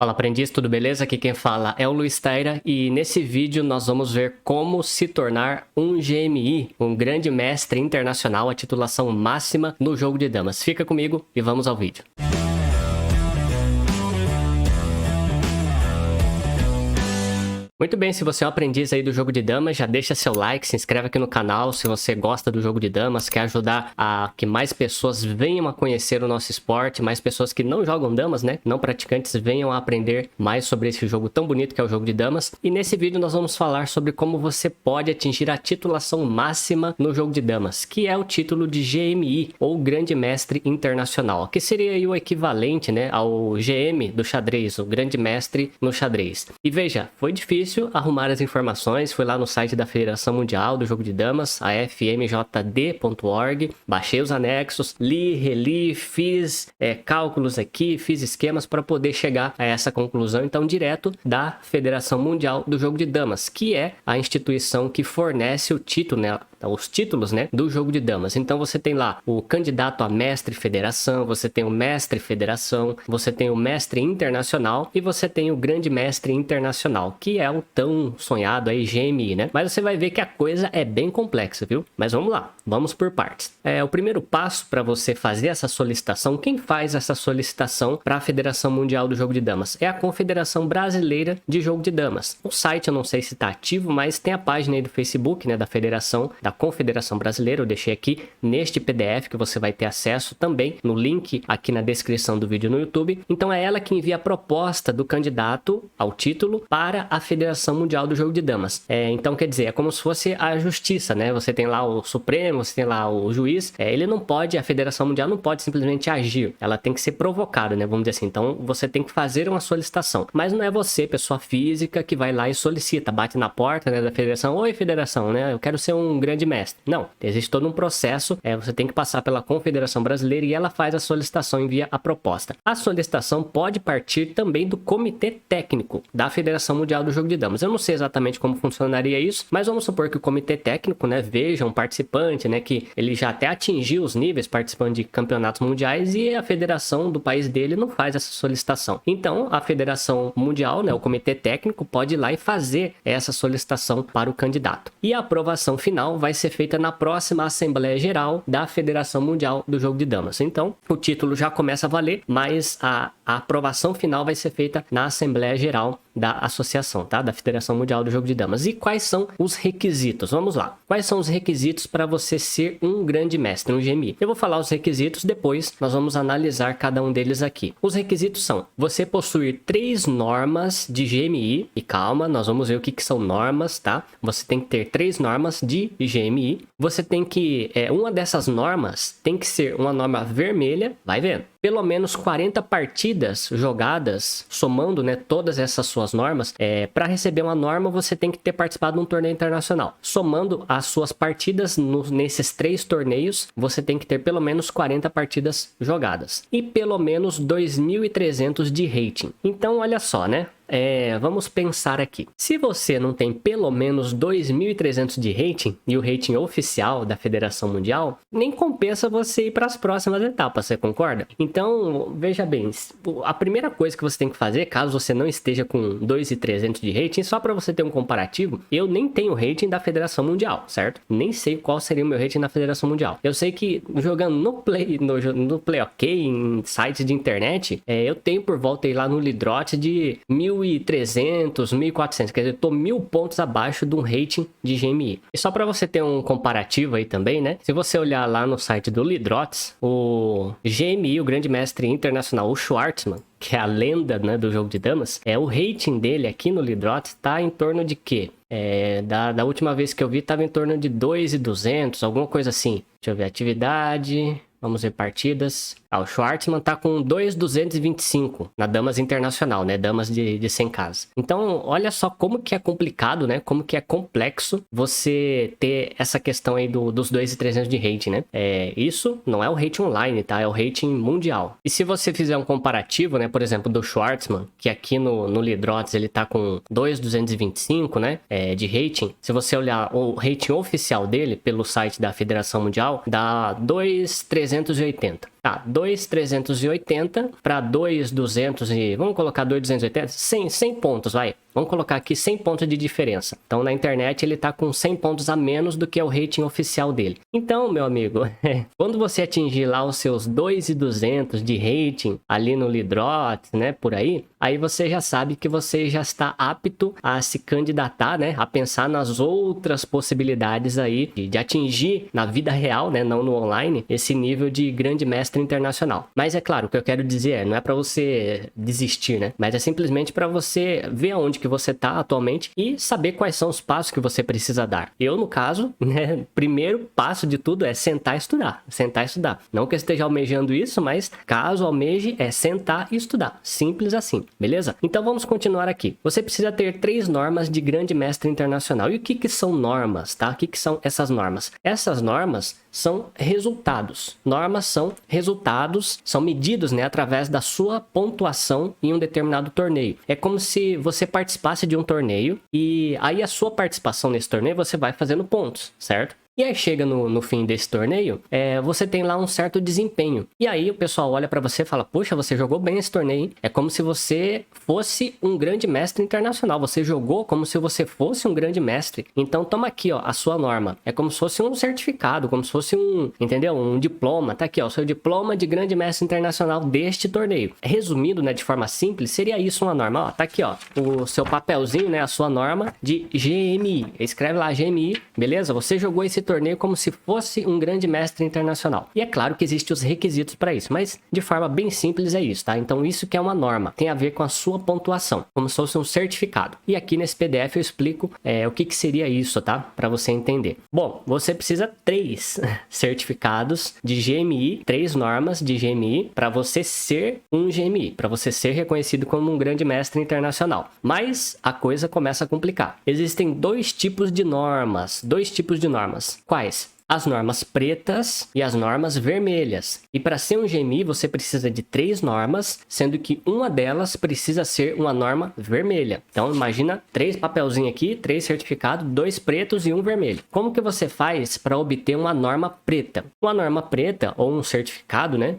Fala, aprendiz, tudo beleza? Aqui quem fala é o Luiz Taira e nesse vídeo nós vamos ver como se tornar um GMI, um grande mestre internacional, a titulação máxima no jogo de damas. Fica comigo e vamos ao vídeo. Muito bem, se você é um aprendiz aí do jogo de damas, já deixa seu like, se inscreve aqui no canal se você gosta do jogo de damas, quer ajudar a que mais pessoas venham a conhecer o nosso esporte, mais pessoas que não jogam damas, né, não praticantes, venham a aprender mais sobre esse jogo tão bonito que é o jogo de damas. E nesse vídeo nós vamos falar sobre como você pode atingir a titulação máxima no jogo de damas, que é o título de GMI, ou Grande Mestre Internacional, que seria aí o equivalente, né, ao GM do xadrez, o Grande Mestre no xadrez. E veja, foi difícil arrumar as informações, fui lá no site da Federação Mundial do Jogo de Damas, a fmjd.org, baixei os anexos, li, reli, fiz cálculos aqui, fiz esquemas para poder chegar a essa conclusão, então direto da Federação Mundial do Jogo de Damas, que é a instituição que fornece o título, né, os títulos, né, do jogo de damas. Então você tem lá o candidato a mestre federação, você tem o mestre federação, você tem o mestre internacional e você tem o grande mestre internacional, que é o tão sonhado aí GMI, né? Mas você vai ver que a coisa é bem complexa, viu? Mas vamos lá, vamos por partes. O primeiro passo para você fazer essa solicitação, quem faz essa solicitação para a Federação Mundial do Jogo de Damas? É a Confederação Brasileira de Jogo de Damas. O site eu não sei se está ativo, mas tem a página aí do Facebook, né, da Federação, da Confederação Brasileira, eu deixei aqui neste PDF que você vai ter acesso também no link aqui na descrição do vídeo no YouTube. Então é ela que envia a proposta do candidato ao título para a Federação Mundial do Jogo de Damas. Então quer dizer, é como se fosse a justiça, né? Você tem lá o Supremo, você tem lá o juiz, ele não pode, a Federação Mundial não pode simplesmente agir, ela tem que ser provocada, né? Vamos dizer assim, então você tem que fazer uma solicitação, mas não é você, pessoa física, que vai lá e solicita, bate na porta, né, da Federação, oi Federação, né? Eu quero ser um grande mestre. Não, existe todo um processo, você tem que passar pela Confederação Brasileira e ela faz a solicitação, envia a proposta. A solicitação pode partir também do Comitê Técnico da Federação Mundial do Jogo de Damas. Eu não sei exatamente como funcionaria isso, mas vamos supor que o Comitê Técnico, né, veja um participante, né, que ele já até atingiu os níveis participando de campeonatos mundiais e a federação do país dele não faz essa solicitação. Então, a Federação Mundial, né, o Comitê Técnico pode ir lá e fazer essa solicitação para o candidato. E a aprovação final vai ser feita na próxima Assembleia Geral da Federação Mundial do Jogo de Damas. Então, o título já começa a valer, mas a aprovação final vai ser feita na Assembleia Geral da Associação, tá? Da Federação Mundial do Jogo de Damas. E quais são os requisitos? Vamos lá. Quais são os requisitos para você ser um grande mestre, um GMI? Eu vou falar os requisitos, depois nós vamos analisar cada um deles aqui. Os requisitos são você possuir 3 normas de GMI, e calma, nós vamos ver o que são normas, tá? Você tem que ter 3 normas de GMI. Você tem que, uma dessas normas tem que ser uma norma vermelha, vai vendo. Pelo menos 40 partidas jogadas, somando, né, todas essas suas normas. Para receber uma norma, você tem que ter participado de um torneio internacional. Somando as suas partidas nesses 3 torneios, você tem que ter pelo menos 40 partidas jogadas. E pelo menos 2.300 de rating. Então, olha só, né? Vamos pensar aqui. Se você não tem pelo menos 2.300 de rating, e o rating oficial da Federação Mundial, nem compensa você ir para as próximas etapas, você concorda? Então, veja bem, a primeira coisa que você tem que fazer, caso você não esteja com 2.300 de rating, só para você ter um comparativo, eu nem tenho rating da Federação Mundial, certo? Nem sei qual seria o meu rating na Federação Mundial. Eu sei que jogando no Play OK, em sites de internet, eu tenho por volta aí lá no Lidrot de 1.300, 1.400, quer dizer, eu tô 1.000 pontos abaixo de um rating de GMI. E só para você ter um comparativo aí também, né? Se você olhar lá no site do Lidrots, o GMI, o Grande Mestre Internacional, o Schwartzman, que é a lenda, né, do jogo de damas, o rating dele aqui no Lidrots tá em torno de quê? Da última vez que eu vi, tava em torno de 2.200, alguma coisa assim. Deixa eu ver, atividade... Vamos ver partidas. O Schwartzman tá com 2.225 na Damas Internacional, né? Damas de 100 casas. Então, olha só como que é complicado, né? Como que é complexo você ter essa questão aí dos 2.300 de rating, né? Isso não é o rating online, tá? É o rating mundial. E se você fizer um comparativo, né? Por exemplo, do Schwartzman, que aqui no Lidrots ele tá com 2.225, né? De rating. Se você olhar o rating oficial dele pelo site da Federação Mundial, dá 2.380. Tá, 2.380 para 2.200 e... Vamos colocar 2.280? 100 pontos, vai. Vamos colocar aqui 100 pontos de diferença. Então, na internet, ele tá com 100 pontos a menos do que é o rating oficial dele. Então, meu amigo, quando você atingir lá os seus 2.200 de rating ali no Lidrot, né, por aí você já sabe que você já está apto a se candidatar, né, a pensar nas outras possibilidades aí de atingir na vida real, né, não no online, esse nível de grande mestre internacional. Mas é claro, o que eu quero dizer não é para você desistir, né, mas é simplesmente para você ver aonde que você está atualmente e saber quais são os passos que você precisa dar. Eu, no caso, né, primeiro passo de tudo é sentar e estudar. Sentar e estudar. Não que eu esteja almejando isso, mas caso almeje é sentar e estudar. Simples assim, beleza? Então vamos continuar aqui. Você precisa ter 3 normas de grande mestre internacional. E o que são normas, tá? O que são essas normas? Essas normas são resultados. Normas são resultados, são medidos, né, através da sua pontuação em um determinado torneio. É como se você participasse de um torneio e aí a sua participação nesse torneio você vai fazendo pontos, certo? E aí chega no fim desse torneio, você tem lá um certo desempenho. E aí o pessoal olha pra você e fala, poxa, você jogou bem esse torneio, hein? É como se você fosse um grande mestre internacional. Você jogou como se você fosse um grande mestre. Então toma aqui, ó, a sua norma. É como se fosse um certificado, como se fosse um, entendeu? Um diploma. Tá aqui, ó, o seu diploma de grande mestre internacional deste torneio. Resumido, né, de forma simples, seria isso uma norma. Ó, tá aqui, ó, o seu papelzinho, né, a sua norma de GMI. Escreve lá GMI, beleza? Você jogou esse torneio como se fosse um grande mestre internacional. E é claro que existem os requisitos para isso, mas de forma bem simples é isso, tá? Então isso que é uma norma, tem a ver com a sua pontuação, como se fosse um certificado. E aqui nesse PDF eu explico o que seria isso, tá? Para você entender. Bom, você precisa 3 certificados de GMI, 3 normas de GMI para você ser um GMI, para você ser reconhecido como um grande mestre internacional. Mas a coisa começa a complicar. Existem 2 tipos de normas, Quais? As normas pretas e as normas vermelhas. E para ser um GMI, você precisa de 3 normas, sendo que uma delas precisa ser uma norma vermelha. Então, imagina 3 papelzinhos aqui, 3 certificados, 2 pretos e 1 vermelho. Como que você faz para obter uma norma preta? Uma norma preta, ou um certificado, né?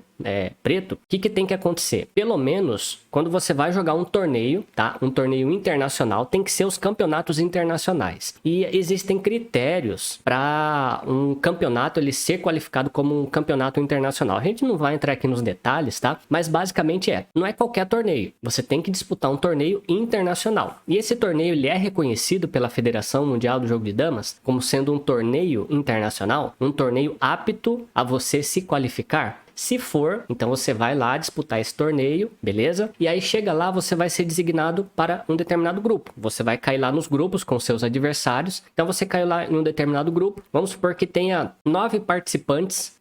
Preto, o que tem que acontecer? Pelo menos, quando você vai jogar um torneio, tá? Um torneio internacional, tem que ser os campeonatos internacionais. E existem critérios para um campeonato ele ser qualificado como um campeonato internacional. A gente não vai entrar aqui nos detalhes, tá? Mas basicamente não é qualquer torneio. Você tem que disputar um torneio internacional. E esse torneio ele é reconhecido pela Federação Mundial do Jogo de Damas como sendo um torneio internacional, um torneio apto a você se qualificar. Se for, então você vai lá disputar esse torneio, beleza? E aí chega lá, você vai ser designado para um determinado grupo. Você vai cair lá nos grupos com seus adversários. Então você caiu lá em um determinado grupo. Vamos supor que tenha 9 participantes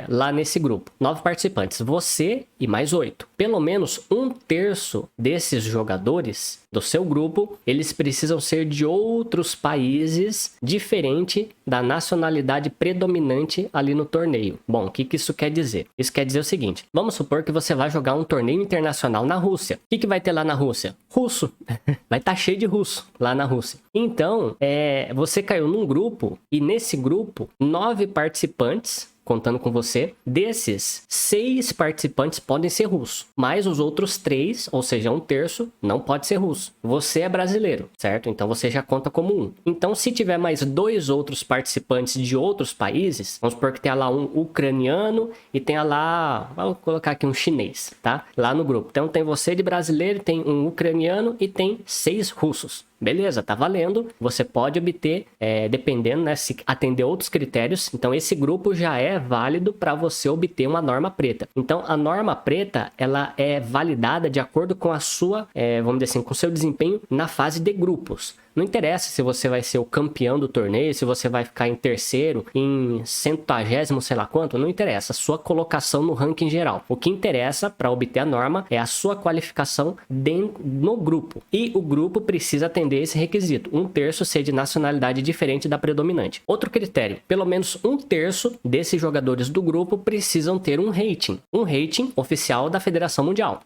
lá nesse grupo. 9 participantes, você e mais 8. Pelo menos 1/3 desses jogadores do seu grupo, eles precisam ser de outros países diferente da nacionalidade predominante ali no torneio. Bom, o que isso quer dizer? Isso quer dizer o seguinte, vamos supor que você vai jogar um torneio internacional na Rússia. O que vai ter lá na Rússia? Russo. Vai estar cheio de russo lá na Rússia. Então, você caiu num grupo e nesse grupo, 9 participantes contando com você, desses 6 participantes podem ser russos, mas os outros 3, ou seja, 1/3, não pode ser russo. Você é brasileiro, certo? Então você já conta como 1. Então se tiver mais 2 outros participantes de outros países, vamos supor que tenha lá um ucraniano e tenha lá, vamos colocar aqui um chinês, tá? Lá no grupo. Então tem você de brasileiro, tem um ucraniano e tem 6 russos. Beleza, tá valendo. Você pode obter, dependendo, né, se atender outros critérios. Então, esse grupo já é válido para você obter uma norma preta. Então, a norma preta, ela é validada de acordo com a sua, vamos dizer assim, com o seu desempenho na fase de grupos. Não interessa se você vai ser o campeão do torneio, se você vai ficar em terceiro, em 100º, sei lá quanto, não interessa. A sua colocação no ranking geral. O que interessa para obter a norma é a sua qualificação no grupo. E o grupo precisa atender esse requisito. 1/3 ser de nacionalidade diferente da predominante. Outro critério, pelo menos 1/3 desses jogadores do grupo precisam ter um rating. Um rating oficial da Federação Mundial.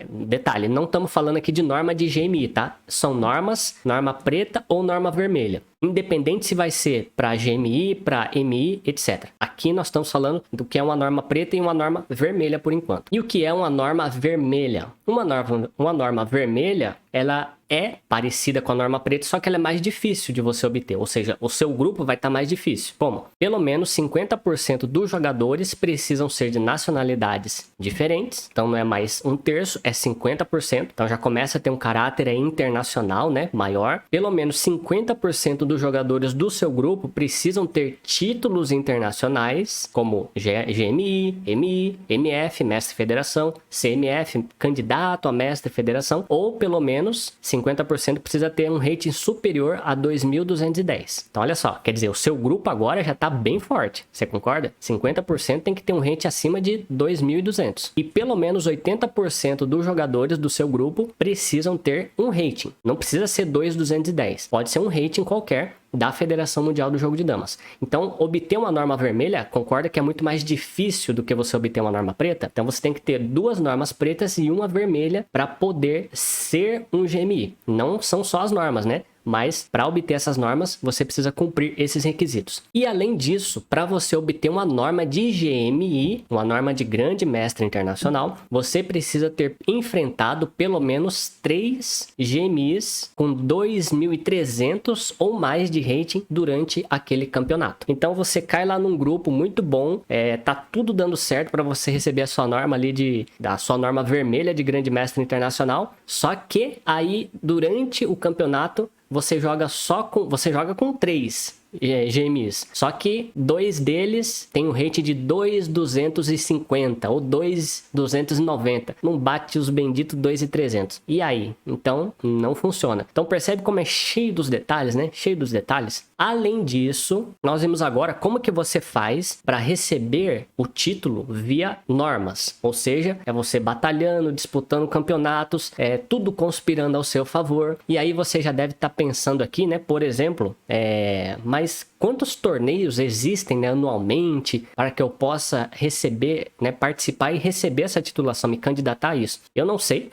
Detalhe, não estamos falando aqui de norma de GMI, tá? São normas, norma preta ou norma vermelha. independente se vai ser para GMI, para MI, etc. Aqui nós estamos falando do que é uma norma preta e uma norma vermelha por enquanto. E o que é uma norma vermelha? Uma norma vermelha, ela é parecida com a norma preta, só que ela é mais difícil de você obter, ou seja, o seu grupo vai estar mais difícil. Como? Pelo menos 50% dos jogadores precisam ser de nacionalidades diferentes, então não é mais 1/3, é 50%, então já começa a ter um caráter internacional, né, maior. Pelo menos 50% dos jogadores do seu grupo precisam ter títulos internacionais, como GMI, MI, MF, Mestre Federação, CMF, candidato a Mestre Federação, ou pelo menos 50% precisa ter um rating superior a 2.210. Então, olha só, quer dizer, o seu grupo agora já está bem forte. Você concorda? 50% tem que ter um rating acima de 2.200. E pelo menos 80% dos jogadores do seu grupo precisam ter um rating. Não precisa ser 2.210. Pode ser um rating qualquer da Federação Mundial do Jogo de Damas. Então, obter uma norma vermelha, concorda que é muito mais difícil do que você obter uma norma preta? Então, você tem que ter 2 normas pretas e uma vermelha para poder ser um GMI. Não são só as normas, né? Mas para obter essas normas, você precisa cumprir esses requisitos. E além disso, para você obter uma norma de GMI, uma norma de Grande Mestre Internacional, você precisa ter enfrentado pelo menos 3 GMIs com 2.300 ou mais de rating durante aquele campeonato. Então você cai lá num grupo muito bom, tá tudo dando certo para você receber a sua norma ali da sua norma vermelha de Grande Mestre Internacional, só que aí durante o campeonato você joga com 3 GMIs. Só que 2 deles tem um rate de 2.250 ou 2.290. Não bate os benditos 2.300. E aí? Então, não funciona. Então, percebe como é cheio dos detalhes, né? Cheio dos detalhes. Além disso, nós vimos agora como que você faz para receber o título via normas. Ou seja, é você batalhando, disputando campeonatos, tudo conspirando ao seu favor. E aí você já deve estar pensando aqui, né? Por exemplo, mas quantos torneios existem, né, anualmente para que eu possa receber, né, participar e receber essa titulação, me candidatar a isso? Eu não sei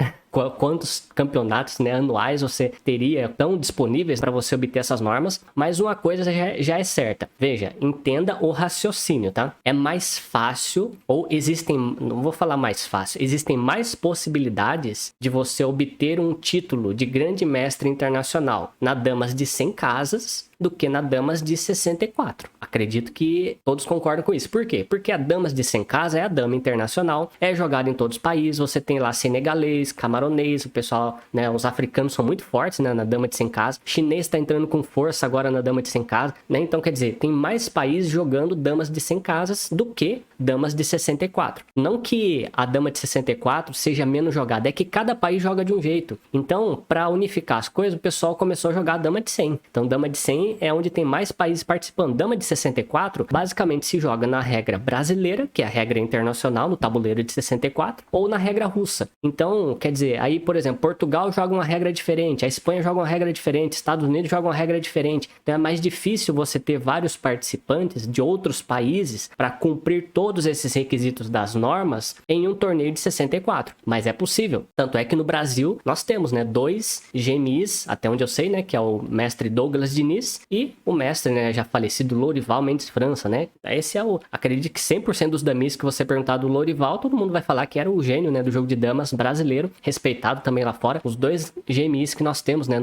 quantos campeonatos, né, anuais você teria tão disponíveis para você obter essas normas, mas uma coisa já é certa. Veja, entenda o raciocínio, tá? É mais fácil, ou existem, não vou falar mais fácil, existem mais possibilidades de você obter um título de Grande Mestre Internacional na Damas de 100 casas do que na Damas de 64. Acredito que todos concordam com isso. Por quê? Porque a Damas de 100 casas é a dama internacional, é jogada em todos os países, você tem lá senegalês, camaronês, o pessoal, né, os africanos são muito fortes, né, na Dama de 100 casas, chinês está entrando com força agora na Dama de 100 casas, né, então quer dizer, tem mais países jogando Damas de 100 casas do que Damas de 64. Não que a Dama de 64 seja menos jogada, é que cada país joga de um jeito. Então, para unificar as coisas, o pessoal começou a jogar a Dama de 100. Então, Dama de 100 é onde tem mais países participando. Dama de 64, basicamente se joga na regra brasileira, que é a regra internacional, no tabuleiro de 64, ou na regra russa. Então, quer dizer, aí, por exemplo, Portugal joga uma regra diferente, a Espanha joga uma regra diferente, Estados Unidos joga uma regra diferente. Então, é mais difícil você ter vários participantes de outros países para cumprir todos esses requisitos das normas em um torneio de 64. Mas é possível. Tanto é que no Brasil, nós temos, né, 2 GMIs, até onde eu sei, né, que é o mestre Douglas Diniz e o mestre, né, já falecido Lorival Mendes França, né? Esse é acredito que 100% dos damis que você perguntar do Lorival, todo mundo vai falar que era o gênio, né, do jogo de damas brasileiro, respeitado também lá fora. Os 2 GMIs que nós temos, né,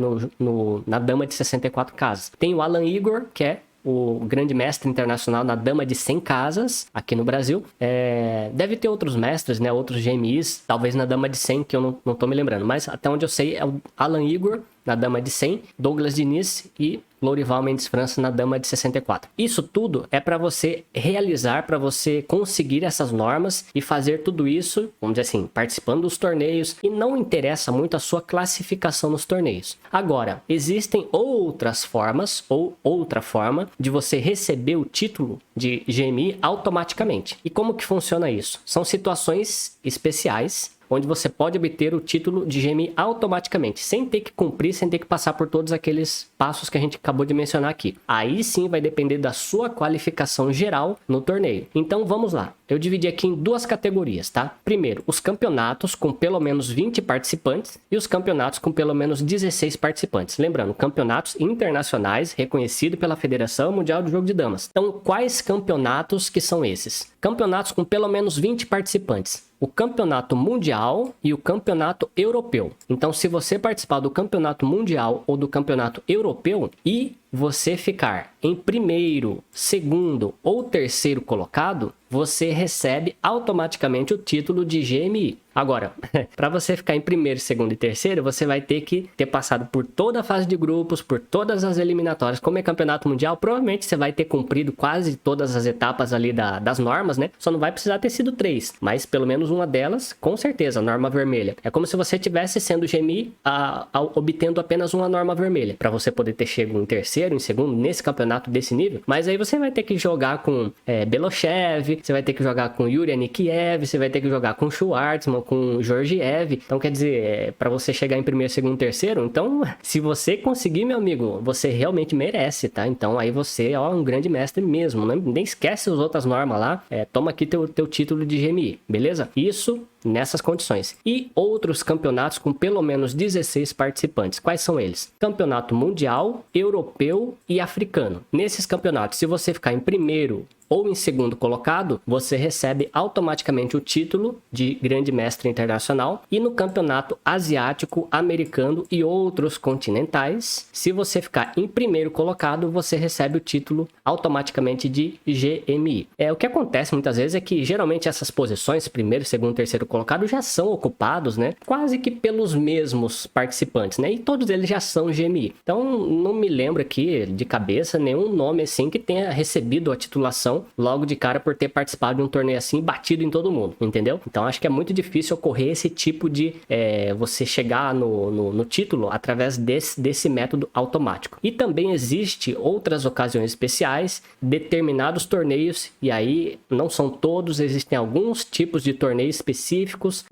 na dama de 64 casas. Tem o Alan Igor, que é o grande mestre internacional na dama de 100 casas, aqui no Brasil. Deve ter outros mestres, né, outros GMIs, talvez na dama de 100, que eu não tô me lembrando, mas até onde eu sei é o Alan Igor na dama de 100, Douglas Diniz e Lorival Mendes França na dama de 64. Isso tudo é para você realizar, para você conseguir essas normas e fazer tudo isso, vamos dizer assim, participando dos torneios, e não interessa muito a sua classificação nos torneios. Agora, existem outras formas ou outra forma de você receber o título de GMI automaticamente. E como que funciona isso? São situações especiais onde você pode obter o título de GMI automaticamente, sem ter que cumprir, sem ter que passar por todos aqueles passos que a gente acabou de mencionar aqui. Aí sim vai depender da sua qualificação geral no torneio. Então vamos lá. Eu dividi aqui em duas categorias, tá? Primeiro, os campeonatos com pelo menos 20 participantes e os campeonatos com pelo menos 16 participantes. Lembrando, campeonatos internacionais reconhecidos pela Federação Mundial do Jogo de Damas. Então, quais campeonatos que são esses? Campeonatos com pelo menos 20 participantes. O campeonato mundial e o campeonato europeu. Então, se você participar do campeonato mundial ou do campeonato europeu e você ficar em primeiro, segundo ou terceiro colocado, você recebe automaticamente o título de GMI. Agora, para você ficar em primeiro, segundo e terceiro, você vai ter que ter passado por toda a fase de grupos, por todas as eliminatórias. Como é campeonato mundial, provavelmente você vai ter cumprido quase todas as etapas ali das normas, né? Só não vai precisar ter sido 3, mas pelo menos uma delas, com certeza, a norma vermelha. É como se você estivesse sendo GMI obtendo apenas uma norma vermelha, para você poder ter chego em terceiro, em segundo, nesse campeonato desse nível. Mas aí você vai ter que jogar com Beloshev, você vai ter que jogar com Yuri Anikiev, você vai ter que jogar com Schwartzman, com Georgiev. Então, quer dizer, para você chegar em primeiro, segundo, terceiro, então, se você conseguir, meu amigo, você realmente merece, tá? Então, aí você é um grande mestre mesmo, né? Nem esquece as outras normas lá, toma aqui teu título de GMI, beleza? Isso nessas condições. E outros campeonatos com pelo menos 16 participantes. Quais são eles? Campeonato mundial, europeu e africano. Nesses campeonatos, se você ficar em primeiro ou em segundo colocado, você recebe automaticamente o título de grande mestre internacional. E no campeonato asiático, americano e outros continentais, se você ficar em primeiro colocado, você recebe o título automaticamente de GMI. O que acontece muitas vezes é que geralmente essas posições, primeiro, segundo, terceiro colocado, já são ocupados, né, quase que pelos mesmos participantes, né, e todos eles já são GMI. Então, não me lembro aqui de cabeça nenhum nome assim que tenha recebido a titulação logo de cara por ter participado de um torneio assim e batido em todo mundo, entendeu? Então, acho que é muito difícil ocorrer esse tipo de você chegar no título através desse método automático. E também existe outras ocasiões especiais, determinados torneios, e aí não são todos, existem alguns tipos de torneios específicos,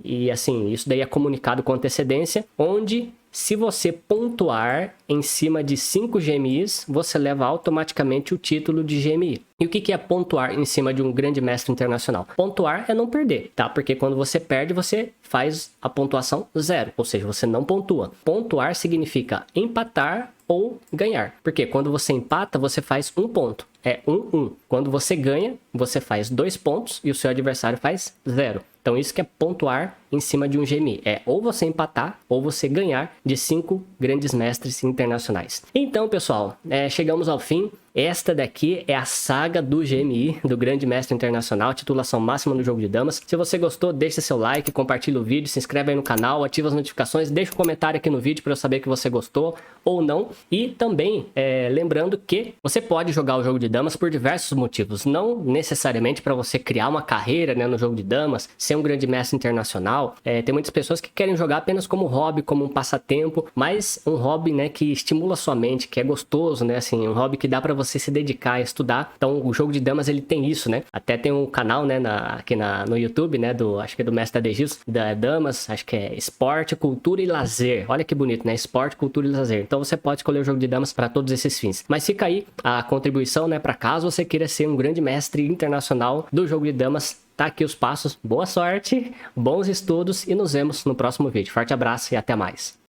e assim, isso daí é comunicado com antecedência, onde se você pontuar em cima de 5 GMIs, você leva automaticamente o título de GMI. E o que é pontuar em cima de um grande mestre internacional? Pontuar é não perder, tá? Porque quando você perde, você faz a pontuação 0, ou seja, você não pontua. Pontuar significa empatar ou ganhar. Porque quando você empata, você faz 1 ponto. É 1-1. Quando você ganha, você faz 2 pontos e o seu adversário faz 0. Então isso que é pontuar em cima de um GMI. É ou você empatar ou você ganhar de 5 grandes mestres internacionais. Então, pessoal, chegamos ao fim. Esta daqui é a saga do GMI, do Grande Mestre Internacional, titulação máxima no jogo de damas. Se você gostou, deixa seu like, compartilha o vídeo, se inscreve aí no canal, ativa as notificações, deixa um comentário aqui no vídeo para eu saber que você gostou ou não. E também, lembrando que você pode jogar o jogo de damas por diversos motivos, não necessariamente para você criar uma carreira, né, no jogo de damas, ser um grande mestre internacional. Tem muitas pessoas que querem jogar apenas como hobby, como um passatempo, mas um hobby, né, que estimula a sua mente, que é gostoso, né, assim, um hobby que dá para você se dedicar a estudar. Então, o jogo de damas, ele tem isso, né? Até tem um canal, né, aqui no YouTube, né, acho que é do Mestre Adegis, da Damas, acho que é Esporte, Cultura e Lazer. Olha que bonito, né? Esporte, Cultura e Lazer. Então, você pode escolher o jogo de damas para todos esses fins. Mas fica aí a contribuição, né, para caso você queira ser um grande mestre internacional do jogo de damas. Tá aqui os passos. Boa sorte, bons estudos e nos vemos no próximo vídeo. Forte abraço e até mais.